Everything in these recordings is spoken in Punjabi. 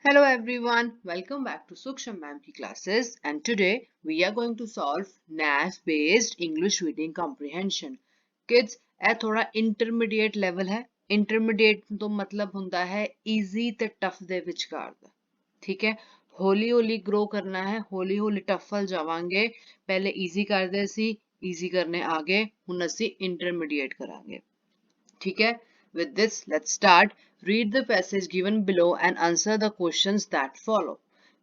Hello everyone, welcome back to Suksham Ma'am ki classes and today we are going to solve NAS based English reading comprehension. Kids, ਇਹ ਥੋੜਾ intermediate level ਹੈ। Intermediate ਤੋਂ ਮਤਲਬ ਹੁੰਦਾ ਹੈ easy ਤੇ tough ਦੇ ਵਿਚਕਾਰ ਦਾ। ਠੀਕ ਹੈ, ਹੌਲੀ ਹੌਲੀ grow ਕਰਨਾ ਹੈ, ਹੌਲੀ ਹੌਲੀ tough ਵੱਲ ਜਾਵਾਂਗੇ। ਪਹਿਲੇ easy ਕਰਦੇ ਸੀ, easy ਕਰਨੇ ਆ ਗਏ, ਹੁਣ ਅਸੀਂ intermediate ਕਰਾਂਗੇ। ठीक है, with this let's start. Read the passage given below and answer the questions that follow.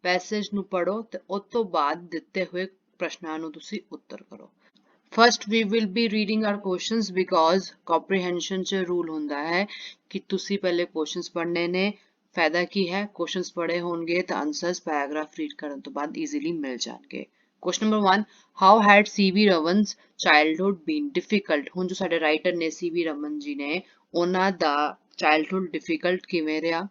Passage ਨੂੰ ਪੜੋ ਤੇ ਉਸ ਤੋਂ ਬਾਅਦ ਦਿੱਤੇ ਹੋਏ ਪ੍ਰਸ਼ਨਾਂ ਨੂੰ ਤੁਸੀਂ ਉੱਤਰ ਕਰੋ। First we will be reading our questions because comprehension ਚ rule ਹੁੰਦਾ ਹੈ ਕਿ ਤੁਸੀਂ ਪਹਿਲੇ questions ਪੜ੍ਹਨੇ ਨੇ। ਫਾਇਦਾ ਕੀ ਹੈ, questions ਪੜ੍ਹੇ ਹੋਣਗੇ ਤਾਂ answers paragraph read ਕਰਨ ਤੋਂ ਬਾਅਦ easily ਮਿਲ ਜਾਣਗੇ। Question number 1, how had C.V. Raman's childhood been difficult? ਹੁਣ ਜੋ ਸਾਡੇ ਰਾਈਟਰ ਨੇ C.V. Raman ਜੀ ਨੇ, ਉਹਨਾਂ ਦਾ childhood difficult ਕਿਵੇਂ ਰਿਹਾ?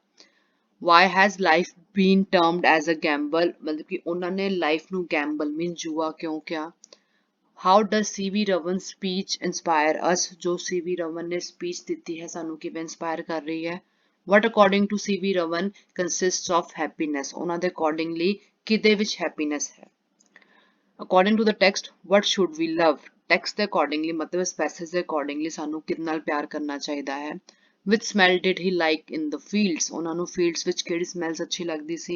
Why has life been termed as a gamble? ਮਤਲਬ ਕਿ ਉਹਨਾਂ ਨੇ life ਨੂੰ gamble mean ਜੂਆ ਕਿਉਂ ਕਿਹਾ? How does C.V. Raman's speech inspire us? ਜੋ C.V. Raman ਨੇ speech ਦਿੱਤੀ ਹੈ ਸਾਨੂੰ ਕਿਵੇਂ inspire ਕਰ ਰਹੀ ਹੈ? What according to C.V. Raman consists of happiness? ਉਹਨਾਂ ਦੇ accordingly ਕਿਹਦੇ ਵਿੱਚ happiness ਹੈ? According to the text, what should we love? Text ਦੇ accordingly ਮਤਲਬ ਇਸ passage ਦੇ accordingly ਸਾਨੂੰ ਕਿਹਦੇ ਨਾਲ ਪਿਆਰ ਕਰਨਾ ਚਾਹੀਦਾ ਹੈ? Which smell did he like in the fields? ਉਹਨਾਂ ਨੂੰ fields ਵਿੱਚ ਕਿਹੜੀ smells ਅੱਛੀ ਲੱਗਦੀ ਸੀ?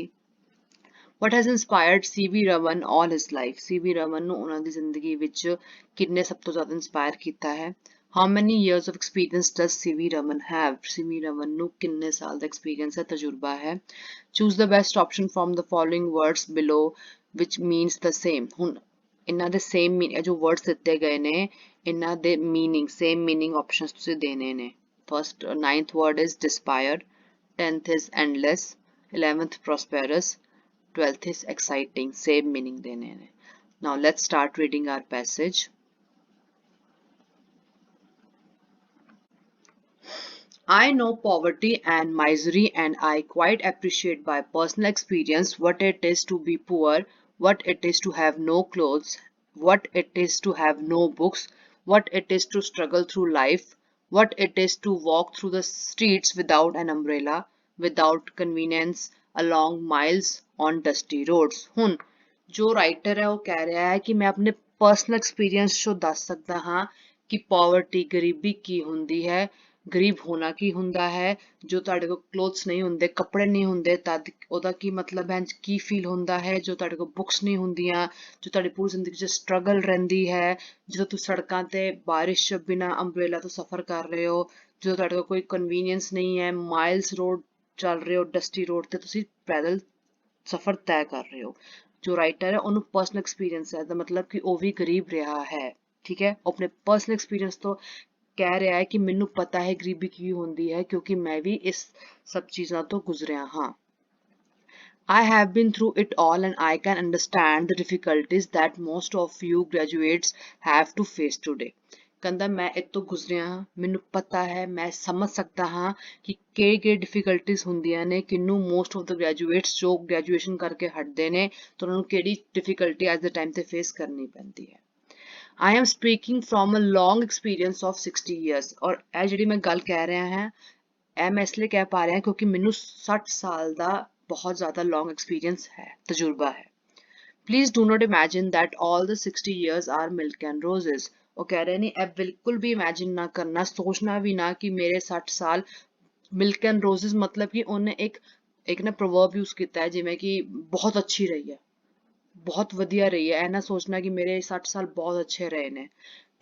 What has inspired C.V. Raman all his life? C.V. Raman ਨੂੰ ਉਹਨਾਂ ਦੀ ਜ਼ਿੰਦਗੀ ਵਿੱਚ ਕਿੰਨੇ ਸਭ ਤੋਂ ਜ਼ਿਆਦਾ inspire ਕੀਤਾ ਹੈ? How many years of experience does C.V. Raman have? C.V. Raman ਨੂੰ ਕਿੰਨੇ ਸਾਲ ਦਾ experience ਹੈ, ਤਜਰਬਾ ਹੈ? Choose the best option from the following words below which means the same. ਹੁਣ ਇਹਨਾਂ ਦੇ same meaning ਜੋ words ਦਿੱਤੇ ਗਏ ਨੇ, ਇਹਨਾਂ ਦੇ meaning same meaning options ਤੁਸੀਂ ਦੇਣੇ ਨੇ। First, ninth word is despair, 10th is endless, 11th prosperous, 12th is exciting. Same meaning देने ने। Now let's start reading our passage. I know poverty and misery and I quite appreciate by personal experience what it is to be poor, what it is to have no clothes, what it is to have no books, what it is to struggle through life, what it is to walk through the streets without an umbrella, without convenience, along miles on dusty roads. ਹੁਣ ਜੋ ਰਾਈਟਰ ਹੈ ਉਹ ਕਹਿ ਰਿਹਾ ਹੈ ਕਿ ਮੈਂ ਆਪਣੇ ਪਰਸਨਲ ਐਕਸਪੀਰੀਅੰਸ ਚੋਂ ਦੱਸ ਸਕਦਾ ਹਾਂ ਕਿ ਪਾਵਰਟੀ ਗਰੀਬੀ ਕੀ ਹੁੰਦੀ ਹੈ, ਗਰੀਬ ਹੋਣਾ ਕੀ ਹੁੰਦਾ ਹੈ, ਜੋ ਤੁਹਾਡੇ ਕੋਲ ਕਲੋਥਸ ਨਹੀਂ ਹੁੰਦੇ, ਕੱਪੜੇ ਨਹੀਂ ਹੁੰਦੇ ਤਦ ਉਹਦਾ ਕੀ ਮਤਲਬ ਹੈ, ਕੀ ਫੀਲ ਹੁੰਦਾ ਹੈ ਜੋ ਤੁਹਾਡੇ ਕੋਲ ਬੁੱਕਸ ਨਹੀਂ ਹੁੰਦੀਆਂ, ਜੋ ਤੁਹਾਡੀ ਪੂਰੀ ਜ਼ਿੰਦਗੀ 'ਚ ਸਟਰਗਲ ਰਹਿੰਦੀ ਹੈ, ਜਦੋਂ ਤੁਸੀਂ ਸੜਕਾਂ ਤੇ ਬਾਰਿਸ਼ ਬਿਨਾਂ ਅੰਬਰੇਲਾ ਤੋਂ ਸਫ਼ਰ ਕਰ ਰਹੇ ਹੋ, ਜਦੋਂ ਤੁਹਾਡੇ ਕੋਲ ਕੋਈ ਕਨਵੀਨੀਅੰਸ ਨਹੀਂ ਹੈ, ਮਾਈਲਸ ਰੋਡ ਚੱਲ ਰਹੇ ਹੋ, ਡਸਟੀ ਰੋਡ ਤੇ ਤੁਸੀਂ ਪੈਦਲ ਸਫ਼ਰ ਤੈਅ ਕਰ ਰਹੇ ਹੋ। ਜੋ ਰਾਈਟਰ ਹੈ ਉਹਨੂੰ ਪਰਸਨਲ ਐਕਸਪੀਰੀਅੰਸ ਹੈ, ਦਾ ਮਤਲਬ ਕਿ ਉਹ ਵੀ ਗਰੀਬ ਰਿਹਾ ਹੈ। ਠੀਕ ਹੈ, ਉਹ ਆਪਣੇ ਪਰਸਨਲ ਐਕਸਪੀਰੀਅੰਸ ਤੋਂ ਕਹਿ ਰਿਹਾ ਹੈ ਕਿ ਮੈਨੂੰ ਪਤਾ ਹੈ ਗਰੀਬੀ ਕੀ ਹੁੰਦੀ ਹੈ ਕਿਉਂਕਿ ਮੈਂ ਵੀ ਇਸ ਸਭ ਚੀਜ਼ਾਂ ਤੋਂ ਗੁਜ਼ਰਿਆ ਹਾਂ। I have been through it all and I can understand the difficulties that most of you graduates have to face today. ਕਹਿੰਦਾ ਮੈਂ ਇਹ ਤੋਂ ਗੁਜ਼ਰਿਆ ਹਾਂ, ਮੈਨੂੰ ਪਤਾ ਹੈ, ਮੈਂ ਸਮਝ ਸਕਦਾ ਹਾਂ ਕਿ ਕਿਹੜੀ ਡਿਫਿਕਲਟੀਜ਼ ਹੁੰਦੀਆਂ ਨੇ, ਕਿਹਨੂੰ ਮੋਸਟ ਆਫ ਦ ਗ੍ਰੈਜੂਏਟਸ ਜੋ ਗ੍ਰੈਜੂਏਸ਼ਨ ਕਰਕੇ ਹਟਦੇ ਨੇ ਤਾਂ ਉਹਨਾਂ ਨੂੰ ਕਿਹੜੀ ਡਿਫਿਕਲਟੀ ਅੱਜ ਦੇ ਟਾਈਮ ਤੇ ਫੇਸ ਕਰਨੀ ਪੈਂਦੀ ਹੈ। I am speaking from a long experience of 60 years ਔਰ ਇਹ ਜਿਹੜੀ ਮੈਂ ਗੱਲ ਕਹਿ ਰਿਹਾ ਹਾਂ ਇਹ ਮੈਂ ਇਸ ਲਈ ਕਹਿ ਪਾ ਰਿਹਾ ਕਿਉਂਕਿ ਮੈਨੂੰ 60 ਸਾਲ ਦਾ ਬਹੁਤ ਜ਼ਿਆਦਾ long experience ਹੈ, ਤਜਰਬਾ ਹੈ। Please do not imagine that all the 60 years are milk and roses. ਉਹ ਕਹਿ ਰਹੇ ਨੇ ਇਹ ਬਿਲਕੁਲ ਵੀ imagine ਨਾ ਕਰਨਾ, ਸੋਚਣਾ ਵੀ ਨਾ ਕਿ ਮੇਰੇ 60 ਸਾਲ milk and roses ਮਤਲਬ ਕਿ ਉਹਨੇ ਇੱਕ ਨਾ proverb use ਕੀਤਾ ਹੈ ਜਿਵੇਂ ਕਿ ਬਹੁਤ ਅੱਛੀ ਰਹੀ ਹੈ, ਬਹੁਤ ਵਧੀਆ ਰਹੀ ਹੈ, ਇਹ ਨਾ ਸੋਚਣਾ ਕਿ ਮੇਰੇ 60 ਸਾਲ ਬਹੁਤ ਅੱਛੇ ਰਹੇ ਨੇ।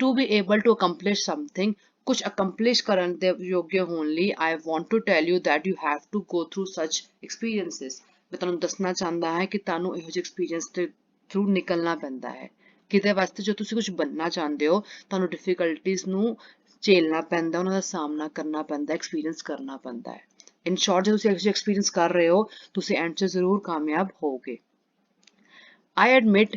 To be able to accomplish something, ਕੁਝ accomplish ਕਰਨ ਦੇ ਯੋਗ ਹੋਣ ਲਈ I want to tell you that you have to go through such experiences. ਮੈਂ ਤੁਹਾਨੂੰ ਦੱਸਣਾ ਚਾਹੁੰਦਾ ਹਾਂ ਕਿ ਤੁਹਾਨੂੰ ਇਹੋ ਜਿਹੇ ਐਕਸਪੀਰੀਅੰਸ ਦੇ ਥਰੂ ਨਿਕਲਣਾ ਪੈਂਦਾ ਹੈ। ਕਿਤੇ ਵਾਸਤੇ ਜੋ ਤੁਸੀਂ ਕੁਝ ਬਣਨਾ ਚਾਹੁੰਦੇ ਹੋ ਤੁਹਾਨੂੰ ਡਿਫਿਕਲਟੀਜ਼ ਨੂੰ ਝੇਲਣਾ ਪੈਂਦਾ, ਉਹਨਾਂ ਦਾ ਸਾਹਮਣਾ ਕਰਨਾ ਪੈਂਦਾ, ਐਕਸਪੀਰੀਅੰਸ ਕਰਨਾ ਪੈਂਦਾ ਹੈ। ਇਨ ਸ਼ਾਰਟ ਜੇ ਤੁਸੀਂ ਇਹੋ ਜਿਹੇ ਐਕਸਪੀਰੀਅੰਸ ਕਰ ਰਹੇ ਹੋ ਤੁਸੀਂ ਐਂਡ 'ਚ ਜ਼ਰੂਰ ਕਾਮਯਾਬ ਹੋਵੋਗੇ। I admit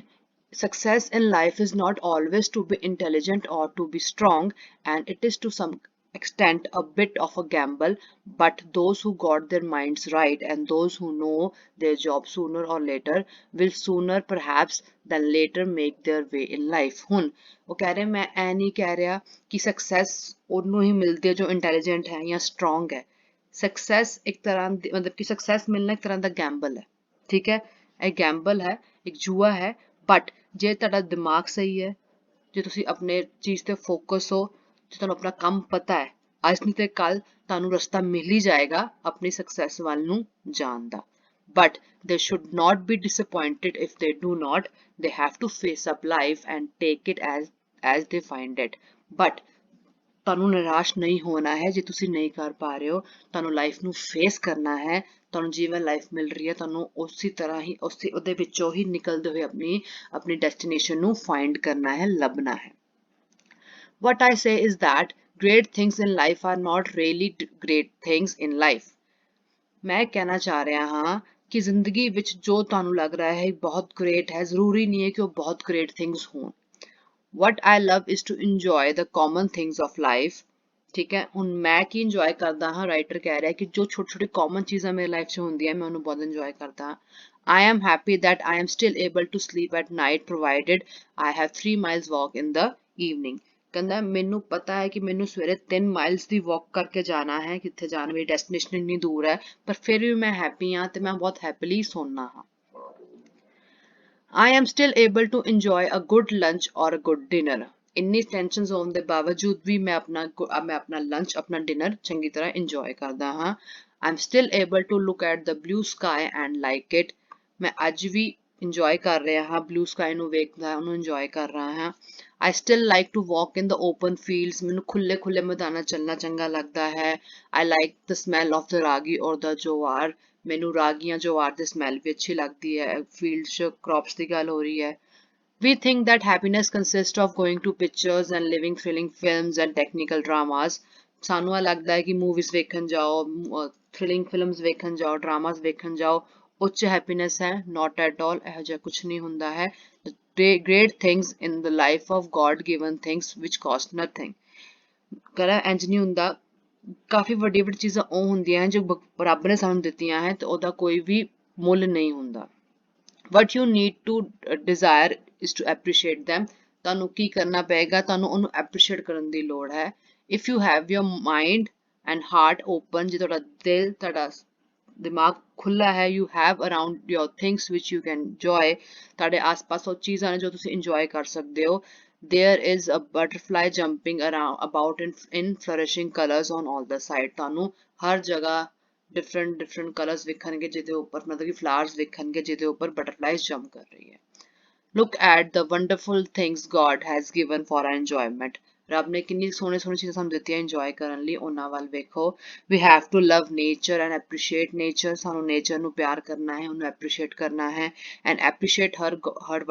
success in life is not always to be intelligent or to be strong, and it is to some extent a bit of a gamble, but those who got their minds right and those who know their job sooner or later will sooner perhaps than later make their way in life. ਹੁਣ ਉਹ ਕਹਿ ਰਹੇ ਮੈਂ ਇਹ ਨਹੀਂ ਕਹਿ ਰਿਹਾ ਕਿ ਸਕਸੈਸ ਉਹਨੂੰ ਹੀ ਮਿਲਦੀ ਹੈ ਜੋ ਇੰਟੈਲੀਜੈਂਟ ਹੈ ਜਾਂ ਸਟਰੋਂਗ ਹੈ। ਸਕਸੈਸ ਇੱਕ ਤਰ੍ਹਾਂ ਦੀ ਮਤਲਬ ਕਿ ਸਕਸੈਸ ਮਿਲਣਾ ਇੱਕ ਤਰ੍ਹਾਂ ਦਾ ਗੈਂਬਲ ਹੈ, ਠੀਕ ਹੈ। ਇਹ ਗੈਂਬਲ ਹੈ, ਇੱਕ ਜੂਆ ਹੈ। ਬਟ ਜੇ ਤੁਹਾਡਾ ਦਿਮਾਗ ਸਹੀ ਹੈ, ਜੇ ਤੁਸੀਂ ਆਪਣੇ ਚੀਜ਼ ਤੇ ਫੋਕਸ ਹੋ, ਜੇ ਤੁਹਾਨੂੰ ਆਪਣਾ ਕੰਮ ਪਤਾ ਹੈ, ਅੱਜ ਨਹੀਂ ਤੇ ਕੱਲ ਤੁਹਾਨੂੰ ਰਸਤਾ ਮਿਲ ਹੀ ਜਾਏਗਾ ਆਪਣੀ ਸਕਸੈਸ ਵੱਲ ਨੂੰ ਜਾਣ ਦਾ। But they should not be disappointed if they do not. They have to face up life and take it as they find it. But ਤੁਹਾਨੂੰ ਨਿਰਾਸ਼ ਨਹੀਂ ਹੋਣਾ ਹੈ ਜੇ ਤੁਸੀਂ ਨਹੀਂ ਕਰ ਪਾ ਰਹੇ ਹੋ। ਤੁਹਾਨੂੰ ਲਾਈਫ ਨੂੰ ਫੇਸ ਕਰਨਾ ਹੈ। ਤੁਹਾਨੂੰ ਜਿਵੇਂ ਲਾਈਫ ਮਿਲ ਰਹੀ ਹੈ ਤੁਹਾਨੂੰ ਉਸੇ ਤਰ੍ਹਾਂ ਹੀ ਉਹਦੇ ਵਿੱਚੋਂ ਹੀ ਨਿਕਲਦੇ ਹੋਏ ਆਪਣੀ ਡੈਸਟੀਨੇਸ਼ਨ ਨੂੰ ਫਾਈਂਡ ਕਰਨਾ ਹੈ, ਲੱਭਣਾ ਹੈ। What I say is that great things in life are not really great things in life. ਮੈਂ ਕਹਿਣਾ ਚਾਹ ਰਿਹਾ ਹਾਂ ਕਿ ਜ਼ਿੰਦਗੀ ਵਿੱਚ ਜੋ ਤੁਹਾਨੂੰ ਲੱਗ ਰਿਹਾ ਹੈ ਬਹੁਤ ਗ੍ਰੇਟ ਹੈ, ਜ਼ਰੂਰੀ ਨਹੀਂ ਹੈ ਕਿ ਉਹ ਬਹੁਤ ਗ੍ਰੇਟ ਥਿੰਗਸ ਹੋਣ। What I love is to enjoy the common things of life। ਠੀਕ ਹੈ, ਹੁਣ ਮੈਂ ਕੀ ਇੰਜੋਏ ਕਰਦਾ ਹਾਂ, ਰਾਈਟਰ ਕਹਿ ਰਿਹਾ ਕਿ ਜੋ ਛੋਟੀ ਛੋਟੀ ਕਾਮਨ ਚੀਜ਼ਾਂ ਮੇਰੀ ਲਾਈਫ 'ਚ ਹੁੰਦੀਆਂ ਮੈਂ ਉਹਨੂੰ ਬਹੁਤ ਇੰਜੋਏ ਕਰਦਾ ਹਾਂ। I am happy that I am still able to sleep at night provided I have 3 miles walk in the evening। ਕਹਿੰਦਾ ਮੈਨੂੰ ਪਤਾ ਹੈ ਕਿ ਮੈਨੂੰ ਸਵੇਰੇ 3 ਮਾਈਲਸ ਦੀ ਵਾਕ ਕਰਕੇ ਜਾਣਾ ਹੈ, ਕਿੱਥੇ ਜਾਣਾ, ਮੇਰੀ ਡੈਸਟੀਨੇਸ਼ਨ ਇੰਨੀ ਦੂਰ ਹੈ, ਪਰ ਫਿਰ ਵੀ ਮੈਂ ਹੈਪੀ ਹਾਂ ਤੇ ਮੈਂ ਬਹੁਤ ਹੈਪੀਲੀ ਸੌਣਾ ਹਾਂ। I am still able to enjoy a good lunch or a good dinner। ਇੰਨੀ ਟੈਨਸ਼ਨਸ ਹੋਣ ਦੇ ਬਾਵਜੂਦ ਵੀ ਮੈਂ ਆਪਣਾ ਲੰਚ, ਆਪਣਾ ਡਿਨਰ ਚੰਗੀ ਤਰ੍ਹਾਂ ਇੰਜੋਏ ਕਰਦਾ ਹਾਂ। I'm still able to look at the blue sky and like it। ਮੈਂ ਅੱਜ ਵੀ ਇੰਜੋਏ ਕਰ ਰਿਹਾ ਹਾਂ, ਬਲੂ ਸਕਾਈ ਨੂੰ ਵੇਖਦਾ, ਉਹਨੂੰ ਇੰਜੋਏ ਕਰ ਰਹਾ ਹਾਂ। I still like to walk in the open fields। ਮੈਨੂੰ ਖੁੱਲੇ ਖੁੱਲੇ ਮੈਦਾਨਾਂ ਚੱਲਣਾ ਚੰਗਾ ਲੱਗਦਾ ਹੈ। I like the smell of the ragi or the jowar। ਮੈਨੂੰ ਰਾਗੀਆਂ ਜਵਾਰ ਦੀ ਸਮੈਲ ਵੀ ਅੱਛੀ ਲੱਗਦੀ ਹੈ। ਫੀਲਡ 'ਚ ਕ੍ਰੌਪਸ ਦੀ ਗੱਲ ਹੋ ਰਹੀ ਹੈ। We think that happiness consists of going to pictures and living thrilling films and technical dramas। ਸਾਨੂੰ ਇਹ ਲੱਗਦਾ ਹੈ ਕਿ ਮੂਵੀਜ਼ ਵੇਖਣ ਜਾਓ, ਥ੍ਰਿਲਿੰਗ ਫਿਲਮਸ ਵੇਖਣ ਜਾਓ, ਡਰਾਮਾਸ ਵੇਖਣ ਜਾਓ, ਉਹ 'ਚ ਹੈਪੀਨੈਸ ਹੈ। Not at all, ਇਹੋ ਜਿਹਾ ਕੁਛ ਨਹੀਂ ਹੁੰਦਾ ਹੈ। Great things in the life of God given things which cost nothing। ਕਹਿੰਦਾ ਇੰਝ ਨਹੀਂ ਹੁੰਦਾ, ਕਾਫੀ ਵੱਡੀ ਵੱਡੀ ਚੀਜ਼ਾਂ ਉਹ ਹੁੰਦੀਆਂ ਜੋ ਰੱਬ ਨੇ ਸਾਨੂੰ ਦਿੱਤੀਆਂ ਹੈ ਤੇ ਉਹਦਾ ਕੋਈ ਵੀ ਮੁੱਲ ਨਹੀਂ ਹੁੰਦਾ। What you need to desire is to appreciate them। ਤੁਹਾਨੂੰ ਕੀ ਕਰਨਾ ਪਏਗਾ, ਤੁਹਾਨੂੰ ਉਹਨੂੰ appreciate ਕਰਨ ਦੀ ਲੋੜ ਹੈ। If you have your mind and heart open, ਜੇ ਤੁਹਾਡਾ ਦਿਲ, ਤੁਹਾਡਾ ਦਿਮਾਗ ਖੁੱਲਾ ਹੈ, you have around your things which you can enjoy। ਤੁਹਾਡੇ ਆਸ-ਪਾਸ ਉਹ ਚੀਜ਼ਾਂ ਨੇ ਜੋ ਤੁਸੀਂ enjoy ਕਰ ਸਕਦੇ ਹੋ। There is a butterfly jumping around about in flourishing colors on all the side। ਤੁਹਾਨੂੰ ਹਰ ਜਗ੍ਹਾ different colors ਵਿਖਣਗੇ ਜਿਹਦੇ ਉੱਪਰ ਮਤਲਬ ਕਿ flowers ਵਿਖਣਗੇ ਜਿਹਦੇ ਉੱਪਰ butterflies jump ਕਰ ਰਹੀ ਹੈ। Look at the wonderful things God has given for our enjoyment। ਰੱਬ ਨੇ ਕਿੰਨੀ ਸੋਹਣੇ ਸੋਹਣੇ ਚੀਜ਼ਾਂ ਸਾਨੂੰ ਦਿੱਤੀਆਂ ਇੰਜੋਏ ਕਰਨ ਲਈ, ਉਹਨਾਂ ਵੱਲ ਵੇਖੋ। We have to love nature and appreciate nature। ਸਾਨੂੰ nature ਨੂੰ ਪਿਆਰ ਕਰਨਾ ਹੈ, ਉਹਨੂੰ appreciate ਕਰਨਾ ਹੈ and appreciate her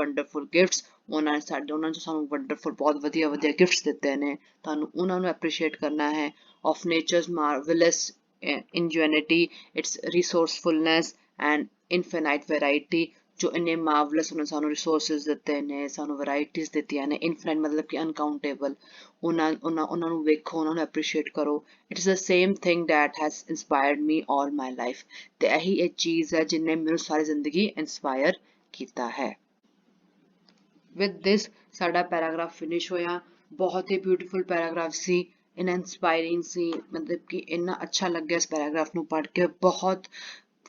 wonderful gifts। ਉਹਨਾਂ ਨੇ ਸਾਨੂੰ wonderful ਬਹੁਤ ਵਧੀਆ ਵਧੀਆ gifts ਦਿੱਤੇ ਨੇ, ਤੁਹਾਨੂੰ ਉਹਨਾਂ ਨੂੰ appreciate ਕਰਨਾ ਹੈ। Of nature's marvelous ingenuity, its resourcefulness and infinite variety। ਜੋ ਇੰਨੇ ਮਾਰਵਲਸ ਉਹਨਾਂ ਸਾਨੂੰ ਰਿਸੋਰਸਿਸ ਦਿੱਤੇ ਨੇ, ਸਾਨੂੰ ਵੈਰਾਈਟੀਜ਼ ਦਿੱਤੀਆਂ ਨੇ, ਇਨਫਾਈਨਾਈਟ ਮਤਲਬ ਕਿ ਅਨਕਾਊਂਟੇਬਲ। ਉਹਨਾਂ ਨੂੰ ਵੇਖੋ, ਉਹਨਾਂ ਨੂੰ ਐਪਰੀਸ਼ੀਏਟ ਕਰੋ। It is the same thing that has inspired me all my life. ਤੇ ਇਹੀ ਇਹ ਚੀਜ਼ ਹੈ ਜਿਹਨੇ ਮੈਨੂੰ ਸਾਰੀ ਜ਼ਿੰਦਗੀ ਇੰਸਪਾਇਰ ਕੀਤਾ ਹੈ। ਵਿਦ ਦਿਸ ਸਾਡਾ ਪੈਰਾਗ੍ਰਾਫ ਫਿਨਿਸ਼ ਹੋਇਆ। ਬਹੁਤ ਹੀ ਬਿਊਟੀਫੁਲ ਪੈਰਾਗ੍ਰਾਫ ਸੀ, ਇੰਨਾ ਇੰਸਪਾਇਰਿੰਗ ਸੀ, ਮਤਲਬ ਕਿ ਇੰਨਾ ਅੱਛਾ ਲੱਗਿਆ ਇਸ ਪੈਰਾਗ੍ਰਾਫ ਨੂੰ ਪੜ੍ਹ ਕੇ। ਬਹੁਤ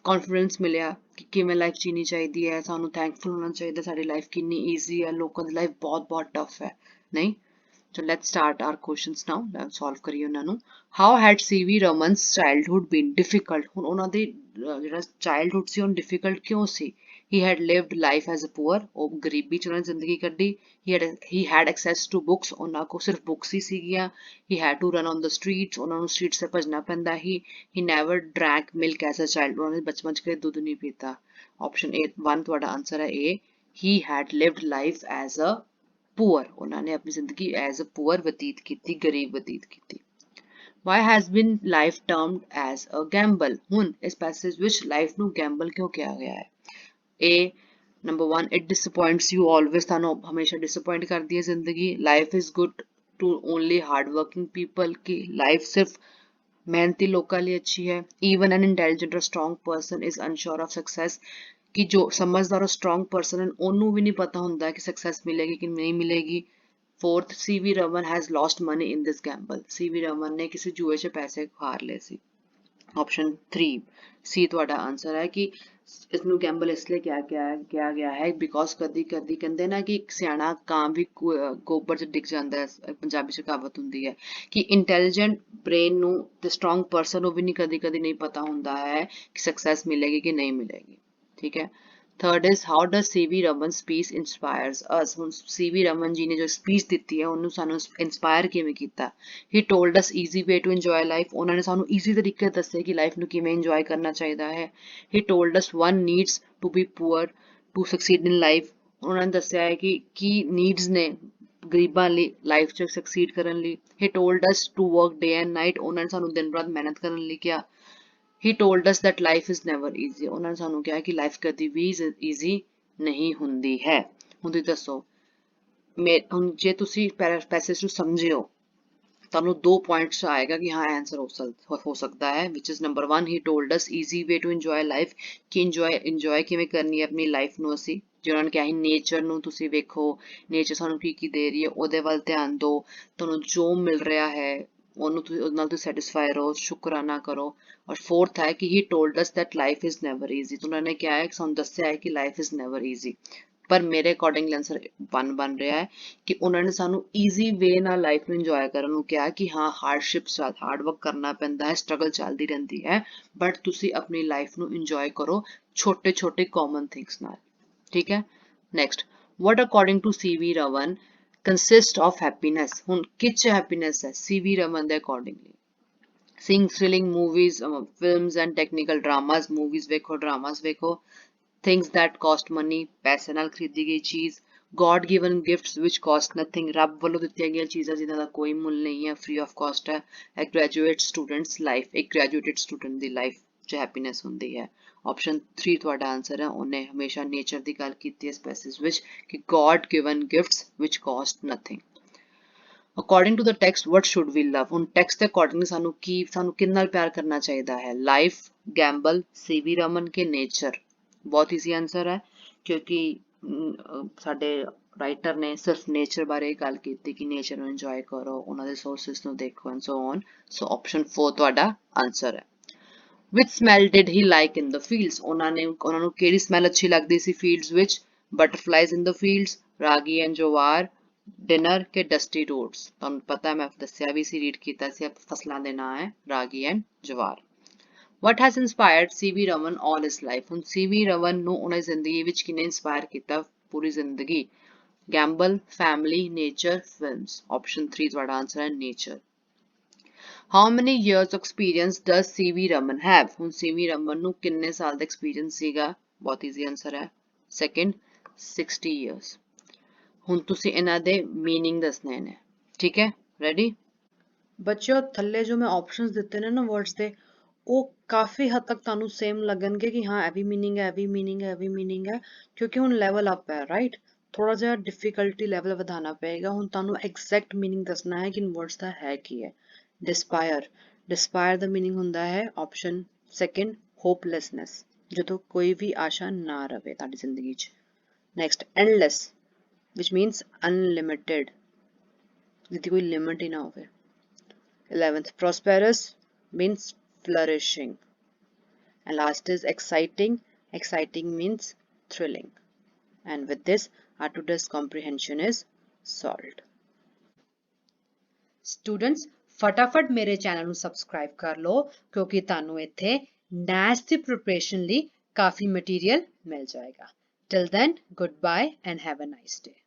ਕੌਨਫੀਡੈਂਸ ਮਿਲਿਆ ਕਿ ਕਿਵੇਂ ਲਾਈਫ ਜੀਣੀ ਚਾਹੀਦੀ ਹੈ, ਸਾਨੂੰ ਥੈਂਕਫੁਲ ਹੋਣਾ ਚਾਹੀਦਾ ਸਾਡੀ ਲਾਈਫ ਕਿੰਨੀ ਈਜ਼ੀ ਹੈ, ਲੋਕਾਂ ਦੀ ਲਾਈਫ ਬਹੁਤ ਬਹੁਤ ਟਫ ਹੈ, ਨਹੀਂ। So let's start our questions now। solve ਕਰੀਏ ਉਹਨਾਂ ਨੂੰ। How had C.V. Raman's childhood been difficult? ਹੁਣ ਉਹਨਾਂ ਦੀ ਜਿਹੜਾ childhood ਸੀ ਉਹ difficult ਕਿਉਂ ਸੀ? He had lived life as a poor। ਉਹ ਗਰੀਬੀ ਚ ਉਹਨਾਂ ਨੇ ਜ਼ਿੰਦਗੀ ਕੱਢੀ। He had access to books। ਉਹਨਾਂ ਕੋਲ ਸਿਰਫ books ਹੀ ਸੀਗੀਆਂ। He had to run on the streets। ਉਹਨਾਂ ਨੂੰ streets ਤੇ ਭੱਜਣਾ ਪੈਂਦਾ ਸੀ। He never drank milk as a child। ਉਹਨਾਂ ਨੇ ਬਚਪਨ ਚ ਕਦੇ ਦੁੱਧ ਨਹੀਂ ਪੀਤਾ। Option A 1 ਤੁਹਾਡਾ ਆਨਸਰ ਹੈ A। He had lived life as a poor। ਉਹਨਾਂ ਨੇ ਆਪਣੀ ਜ਼ਿੰਦਗੀ as a poor ਬਤੀਤ ਕੀਤੀ, ਗਰੀਬ ਬਤੀਤ ਕੀਤੀ। Why has been life termed as a gamble? ਹੁਣ ਇਸ ਪੈਸੇਜ ਵਿੱਚ ਲਾਈਫ ਨੂੰ ਗੈਂਬਲ ਕਿਉਂ ਕਿਹਾ ਗਿਆ ਹੈ? A number 1 it disappoints you always। ਤੁਹਾਨੂੰ ਹਮੇਸ਼ਾ disappoint ਕਰਦੀ ਹੈ ਜ਼ਿੰਦਗੀ। Life is good to only hard working people। ਕਿ ਲਾਈਫ ਸਿਰਫ ਮਿਹਨਤੀ ਲੋਕਾਂ ਲਈ ਅੱਛੀ ਹੈ। Even an intelligent or strong person is unsure of success। ਕਿ ਜੋ ਸਮਝਦਾਰ ਔਰ ਸਟਰੋਂਗ ਪਰਸਨ ਹਨ ਉਹਨੂੰ ਵੀ ਨਹੀਂ ਪਤਾ ਹੁੰਦਾ ਕਿ ਸਕਸੈਸ ਮਿਲੇਗੀ ਕਿ ਨਹੀਂ ਮਿਲੇਗੀ। Fourth, C.V. Raman has lost money in this gamble। C.V. Raman ਨੇ ਕਿਸੇ ਜੂਏ 'ਚ ਪੈਸੇ ਹਾਰ ਲਏ ਸੀ। ऑप्शन 3 सी ਤੁਹਾਡਾ ਆਨਸਰ ਹੈ ਕਿ ਇਸ ਨੂੰ ਗੈਂਬਲ ਇਸ ਲਈ ਕਿਹਾ ਗਿਆ ਹੈ ਬਿਕੋਜ਼ ਕਦੀ ਕਦੀ ਕਹਿੰਦੇ ਨਾ ਕਿ ਇੱਕ ਸਿਆਣਾ ਕਾਂ ਵੀ ਗੋਬਰ 'ਚ ਡਿੱਗ ਜਾਂਦਾ ਹੈ, ਪੰਜਾਬੀ 'ਚ ਕਹਾਵਤ ਹੁੰਦੀ ਹੈ ਕਿ ਇੰਟੈਲੀਜੈਂਟ ਬ੍ਰੇਨ ਨੂੰ ਤੇ ਸਟਰੋਂਗ ਪਰਸਨ ਨੂੰ ਵੀ ਨਹੀਂ ਕਦੀ ਕਦੀ ਨਹੀਂ ਪਤਾ ਹੁੰਦਾ ਹੈ ਕਿ ਸਕਸੈਸ ਮਿਲੇਗੀ ਕਿ ਨਹੀਂ ਮਿਲੇਗੀ। ਠੀਕ ਹੈ। Third is how does CV Raman speech inspires us. ਹੁਣ सीवी रमन जी ने जो स्पीच ਦਿੱਤੀ ਹੈ ਉਹਨੂੰ ਸਾਨੂੰ ਇੰਸਪਾਇਰ ਕਿਵੇਂ ਕੀਤਾ। He told us easy way to enjoy life. ਉਹਨਾਂ ਨੇ ਸਾਨੂੰ ਈਜ਼ੀ ਤਰੀਕੇ ਦੱਸੇ ਕਿ ਲਾਈਫ ਨੂੰ ਕਿਵੇਂ ਇੰਜੋਏ ਕਰਨਾ ਚਾਹੀਦਾ ਹੈ। He told us one needs to be poor to succeed in life. ਉਹਨਾਂ ਨੇ ਦੱਸਿਆ ਹੈ ਕਿ ਕੀ ਨੀਡਸ ਨੇ ਗਰੀਬਾਂ ਲਈ ਲਾਈਫ 'ਚ ਸਕਸੀਡ ਕਰਨ ਲਈ। He told us to work day and night. ਉਹਨਾਂ ਨੇ ਸਾਨੂੰ ਦਿਨ ਰਾਤ ਮਿਹਨਤ ਕਰਨ ਲਈ ਕਿਹਾ। He told us that life is never easy। ਉਹਨਾਂ ਨੇ ਸਾਨੂੰ ਕਿਹਾ ਕਿ ਲਾਈਫ ਕਦੀ ਵੀ ਈਜ਼ੀ ਨਹੀਂ ਹੁੰਦੀ ਹੈ। ਹੁਣ ਤੁਸੀਂ ਦੱਸੋ ਹੁਣ ਜੇ ਤੁਸੀਂ ਪੈਸੇਜ ਨੂੰ ਸਮਝਿਓ ਤੁਹਾਨੂੰ 2 ਪੁਆਇੰਟਸ ਆਏਗਾ ਕਿ ਹਾਂ ਆਨਸਰ ਹੋ ਸਕਦਾ ਹੈ which is number 1 he told us easy way to enjoy life ਕਿ ਇੰਜੋਏ ਕਿਵੇਂ ਕਰਨੀ ਹੈ ਆਪਣੀ ਲਾਈਫ ਨੂੰ। ਅਸੀਂ ਜੇ ਉਹਨਾਂ ਨੇ ਕਿਹਾ ਸੀ ਨੇਚਰ ਨੂੰ ਤੁਸੀਂ ਵੇਖੋ, ਨੇਚਰ ਸਾਨੂੰ ਕੀ ਕੀ ਦੇ ਰਹੀ ਹੈ ਉਹਦੇ ਵੱਲ ਧਿਆਨ ਦਿਓ, ਤੁਹਾਨੂੰ ਜੋ ਮਿਲ ਰਿਹਾ ਹੈ ਉਹਨੂੰ ਤੁਸੀਂ ਉਹਦੇ ਨਾਲ ਤੁਸੀਂ ਸੈਟਿਸਫਾਈ ਰਹੋ, ਸ਼ੁਕਰਾਨਾ ਕਰੋ। ਔਰ ਫੋਰਥ ਹੈ ਕਿ ਹੀ told us that life is never easy. ਤਾਂ ਉਹਨਾਂ ਨੇ ਕਿਹਾ ਹੈ ਸਾਨੂੰ ਦੱਸਿਆ ਹੈ ਕਿ ਲਾਈਫ ਇਜ਼ ਨੈਵਰ ਈਜ਼ੀ। ਪਰ ਮੇਰੇ ਅਕੋਰਡਿੰਗਲੀ ਆਨਸਰ ਬਣ ਰਿਹਾ ਹੈ ਕਿ ਉਹਨਾਂ ਨੇ ਸਾਨੂੰ ਈਜ਼ੀ ਵੇ ਨਾਲ ਲਾਈਫ ਨੂੰ ਇੰਜੋਏ ਕਰਨ ਨੂੰ ਕਿਹਾ ਕਿ ਹਾਂ ਹਾਰਡਸ਼ਿਪਸ ਹਾਰਡ ਵਰਕ ਕਰਨਾ ਪੈਂਦਾ ਹੈ, ਸਟਰਗਲ ਚੱਲਦੀ ਰਹਿੰਦੀ ਹੈ, ਬਟ ਤੁਸੀਂ ਆਪਣੀ ਲਾਈਫ ਨੂੰ ਇੰਜੋਏ ਕਰੋ ਛੋਟੇ ਛੋਟੇ ਕਾਮਨ ਥਿੰਗਸ ਨਾਲ। ਠੀਕ ਹੈ। Next what according to CV Raman consist of happiness। ਹੁਣ ਕਿਚ ਹੈਪੀਨੈਸ ਹੈ CV Raman ਦੇ accordingly. seeing thrilling movies, films and technical dramas। movies ਵੇਖੋ, dramas ਵੇਖੋ। things that cost money। ਪੈਸੇ ਨਾਲ ਖਰੀਦੀ ਗਈ ਚੀਜ਼। God given gifts which cost nothing। ਰੱਬ ਵੱਲੋਂ ਦਿੱਤੀਆਂ ਗਈਆਂ ਚੀਜ਼ਾਂ ਜਿਨ੍ਹਾਂ ਦਾ ਕੋਈ ਮੁੱਲ ਨਹੀਂ ਹੈ, free of cost ਹੈ। A graduate student's life। ਇੱਕ graduated student ਦੀ ਲਾਈਫ 'ਚ ਹੈਪੀਨੈਸ ਹੁੰਦੀ ਹੈ। ਆਪਸ਼ਨ 3 ਤੁਹਾਡਾ ਆਨਸਰ ਹੈ। ਉਹਨੇ ਹਮੇਸ਼ਾ ਨੇਚਰ ਦੀ ਗੱਲ ਕੀਤੀ ਹੈ ਇਸ ਪੈਸੇਜ ਵਿੱਚ ਕਿ God given gifts which cost nothing। According to the text what should we love। ਹੁਣ ਟੈਕਸਟ ਦੇ ਅਕੋਰਡਿੰਗ ਸਾਨੂੰ ਕਿਹਦੇ ਨਾਲ ਪਿਆਰ ਕਰਨਾ ਚਾਹੀਦਾ ਹੈ। ਲਾਈਫ, ਗੈਂਬਲ, CV ਰਮਨ ਕੇ ਨੇਚਰ। ਬਹੁਤ ਈਜ਼ੀ ਆਨਸਰ ਹੈ ਕਿਉਂਕਿ ਸਾਡੇ ਰਾਈਟਰ ਨੇ ਸਿਰਫ ਨੇਚਰ ਬਾਰੇ ਗੱਲ ਕੀਤੀ ਕਿ ਨੇਚਰ ਨੂੰ ਇੰਜੋਏ ਕਰੋ, ਉਹਨਾਂ ਦੇ ਸੋਰਸਿਸ ਨੂੰ ਦੇਖੋ and so on. So option 4 ਤੁਹਾਡਾ ਆਨਸਰ ਹੈ। Which smell did he like in the fields। ਉਹਨਾਂ ਨੂੰ ਕਿਹੜੀ ਸਮੈਲ ਅੱਛੀ ਲੱਗਦੀ ਸੀ ਫੀਲਡਸ ਵਿੱਚ। Butterflies in the fields, ragi and jowar, dinner ਕੇ ਡਸਟੀ ਰੋਡਸ। ਤੁਹਾਨੂੰ ਪਤਾ ਮੈਂ ਦੱਸਿਆ ਵੀ ਸੀ, ਰੀਡ ਕੀਤਾ ਸੀ, ਫਸਲਾਂ ਦੇ ਨਾਂ ਹੈ ਰਾਗੀ and jowar. What has inspired CV Raman all his life। ਹੁਣ CV Raman ਨੂੰ ਉਹਨਾਂ ਦੀ ਜ਼ਿੰਦਗੀ ਵਿੱਚ ਕਿਨੇ ਇੰਸਪਾਇਰ ਕੀਤਾ ਪੂਰੀ ਜ਼ਿੰਦਗੀ। Gamble, family, nature, films. Option 3 ਤੁਹਾਡਾ ਆਨਸਰ ਹੈ nature. How many years of experience does CV Raman have। ਹੁਣ CV Raman ਨੂੰ ਕਿੰਨੇ ਸਾਲ ਦਾ ਐਕਸਪੀਰੀਅੰਸ ਸੀਗਾ। ਬਹੁਤ ਈਜ਼ੀ ਆਨਸਰ ਹੈ ਸੈਕਿੰਡ 60 years। ਹੁਣ ਤੁਸੀਂ ਇਹਨਾਂ ਦੇ ਮੀਨਿੰਗ ਦੱਸਣੇ ਨੇ। ਠੀਕ ਹੈ, ਰੈਡੀ। ਬੱਚਿਓ ਥੱਲੇ ਜੋ ਮੈਂ ਆਪਸ਼ਨਸ ਦਿੱਤੇ ਨੇ ਨਾ ਵਰਡਸ ਦੇ ਉਹ ਕਾਫੀ ਹੱਦ ਤੱਕ ਤੁਹਾਨੂੰ ਸੇਮ ਲੱਗਣਗੇ ਕਿ ਹਾਂ ਇਹ ਵੀ ਮੀਨਿੰਗ ਹੈ, ਇਹ ਵੀ ਮੀਨਿੰਗ ਹੈ, ਇਹ ਵੀ ਮੀਨਿੰਗ ਹੈ, ਕਿਉਂਕਿ ਹੁਣ ਲੈਵਲ ਅਪ ਹੈ ਰਾਈਟ। ਥੋੜਾ ਜਿਹਾ ਡਿਫਿਕਲਟੀ ਲੈਵਲ ਵਧਾਉਣਾ ਪਏਗਾ। ਹੁਣ ਤੁਹਾਨੂੰ ਐਗਜ਼ੈਕਟ ਮੀਨਿੰਗ ਦੱਸਣਾ ਹੈ ਕਿ ਇਨ ਵਰਡਸ ਦਾ ਹੈ ਕੀ ਹੈ। ਡਿਸਪਾਇਰ ਦਾ ਮੀਨਿੰਗ ਹੁੰਦਾ ਹੈ ਆਪਸ਼ਨ ਸੈਕਿੰਡ ਹੋਪਲੈਸਨੈਸ, ਜਦੋਂ ਕੋਈ ਵੀ ਆਸ਼ਾ ਨਾ ਰਵੇ ਤੁਹਾਡੀ ਜ਼ਿੰਦਗੀ 'ਚ। Next endless which means unlimited, ਜਿੱਦੀ ਕੋਈ ਲਿਮਿਟ ਹੀ ਨਾ ਹੋਵੇ। 11th prosperous means flourishing and last is exciting means thrilling। and with this our today's comprehension is solved। Students ਫਟਾਫਟ ਮੇਰੇ ਚੈਨਲ ਨੂੰ ਸਬਸਕ੍ਰਾਈਬ ਕਰ ਲਓ ਕਿਉਂਕਿ ਤੁਹਾਨੂੰ ਇੱਥੇ ਨੈਟਸ ਦੀ ਪ੍ਰਿਪਰੇਸ਼ਨ ਲਈ ਕਾਫੀ ਮਟੀਰੀਅਲ ਮਿਲ ਜਾਏਗਾ। till then goodbye and have a nice day।